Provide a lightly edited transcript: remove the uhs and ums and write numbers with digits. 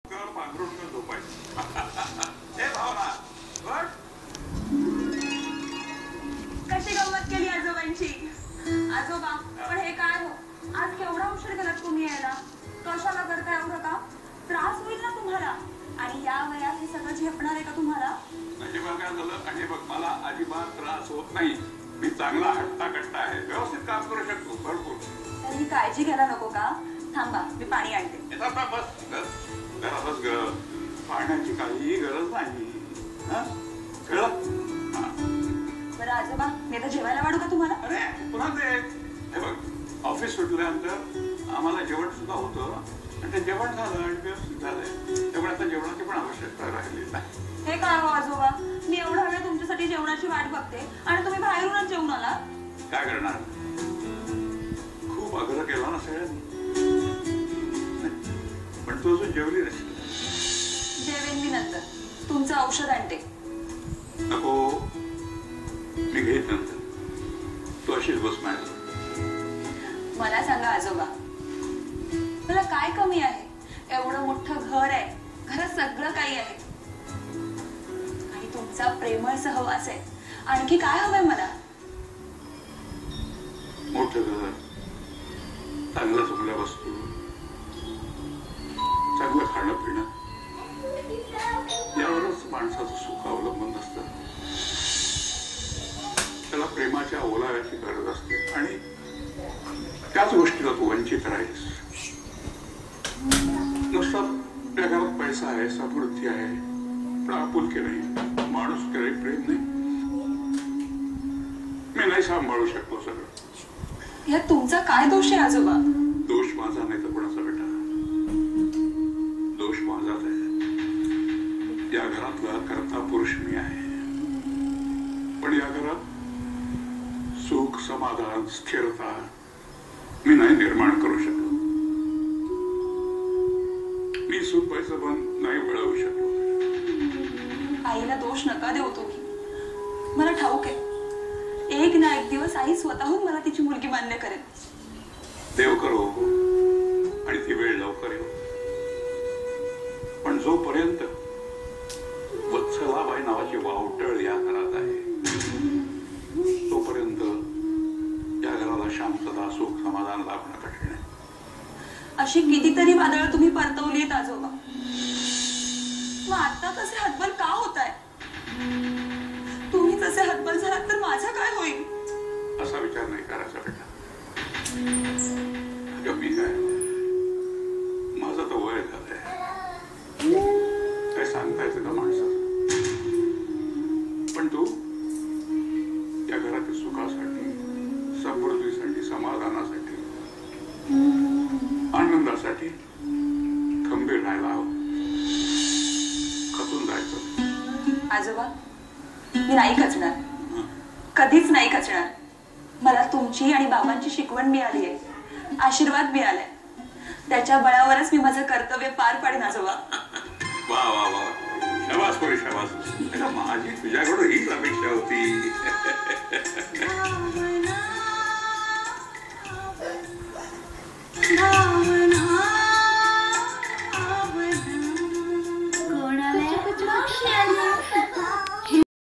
पांघरून झोपायचं. हे भावना बघ कशी गंमत केली आजोबांची. आजोबा पण हे काय हो, आज केवढा उशीर केलात तुम्ही यायला. कशाला करताय एवढं का? त्रास होईल ना तुम्हाला. आणि या वयात हे सगळं झेपणार आहे का तुम्हाला? अजिबात काय झालं आणि बघ मला अजिबात त्रास होत नाही. मी चांगला हट्टा कट्टा आहे, व्यवस्थित काम करू शकतो भरपूर. तरी काळजी घ्यायला नको का? थांबा मी पाणी आणते. बस जरा बस ग, पाण्याची काहीही गरज नाही. कळलं? बरं आजोबा मी आता जेवायला वाढू का तुम्हाला? अरे पुन्हा ते हे बघ, ऑफिस सुटल्यानंतर आम्हाला जेवण सुद्धा होतं आणि ते जेवण झालं आणि व्यवस्थित झालंय. त्यामुळे आता जेवणाची पण आवश्यकता राहिली नाही. हे काय हो आजोबा, मी एवढा वेळ तुमच्यासाठी जेवणाची वाट बघते आणि तुम्ही बाहेरूनच जेवून आला. काय करणार, खूप आग्रह केला ना सगळ्यांनी, पण तू अजून जेवली नसेल. जेवेन मी नंतर. तुमचं औषध आणते. नको, मी घेत नंतर. तू अशीच बस माझ्या. मला सांगा आजोबा, मला काय कमी आहे? एवढं मोठं घर आहे, घरात सगळं काही आहे आणि तुमचा प्रेमळ सहवास आहे. आणखी काय हवंय मला? मोठं घर, चांगल्या चांगल्या वस्तू, चांगलं खाणं पिणं, यावरच माणसाचं सुख अवलंबून असतं. त्याला प्रेमाच्या ओलाव्याची गरज असते आणि त्याच गोष्टीला तू वंचित राहीस. नुसता आपल्या घरात पैसा आहे, समृद्धी आहे, पण आपुलकी नाही, माणूस काही प्रेम नाही. मी नाही सांभाळू शकलो सगळं. यात तुमचा काय दोष आहे आजोबा? दोष माझा नाही तर कोणाचा बेटा, दोष माझाच आहे. या घरातला कर्ता पुरुष मी आहे, पण या घरात सुख, समाधान, स्थिरता मी नाही निर्माण करू शकलो. मी सुनबाईचं मन नाही मिळवू शकलो. आईला दोष नका देऊ तुम्ही. मला ठाऊक आहे, एक ना एक दिवस आई स्वतःहून मला तिची मुलगी मान्य करेल. देव करो आणि ती वेळ लवकर येऊ. पण जोपर्यंत वत्सलाबाई नावाची वावटळ या घरात आहे, तोपर्यंत या घराला शांतता, सुख, समाधान लाभणं कठीण आहे. अशी कितीतरी वादळ तुम्ही परतवलीत आजोबा. मग आता तसे हतबल का होताय? तुम्ही तसे हतबल झालात तर माझं काय होईल? असा विचार नाही करायचा बेटा. अगं मी काय, माझं तर वय झालंय. काय सांगता येतं का माणसाचं? पण तू या घरातील सुखासाठी, समृद्धीसाठी, समाधानासाठी, आनंदासाठी खंबीर राहायला हवं. खचून जायचं. आजोबा मी नाही खचणार, कधीच नाही खचणार. मला तुमची आणि बाबांची शिकवण मिळाली आहे, आशीर्वाद मिळालाय. त्याच्या बळावरच मी माझं कर्तव्य पार पाडेन आजोबा. वा वा वा, शाबास पोरी शाबास. माझी तुझ्याकडून हीच अपेक्षा होती.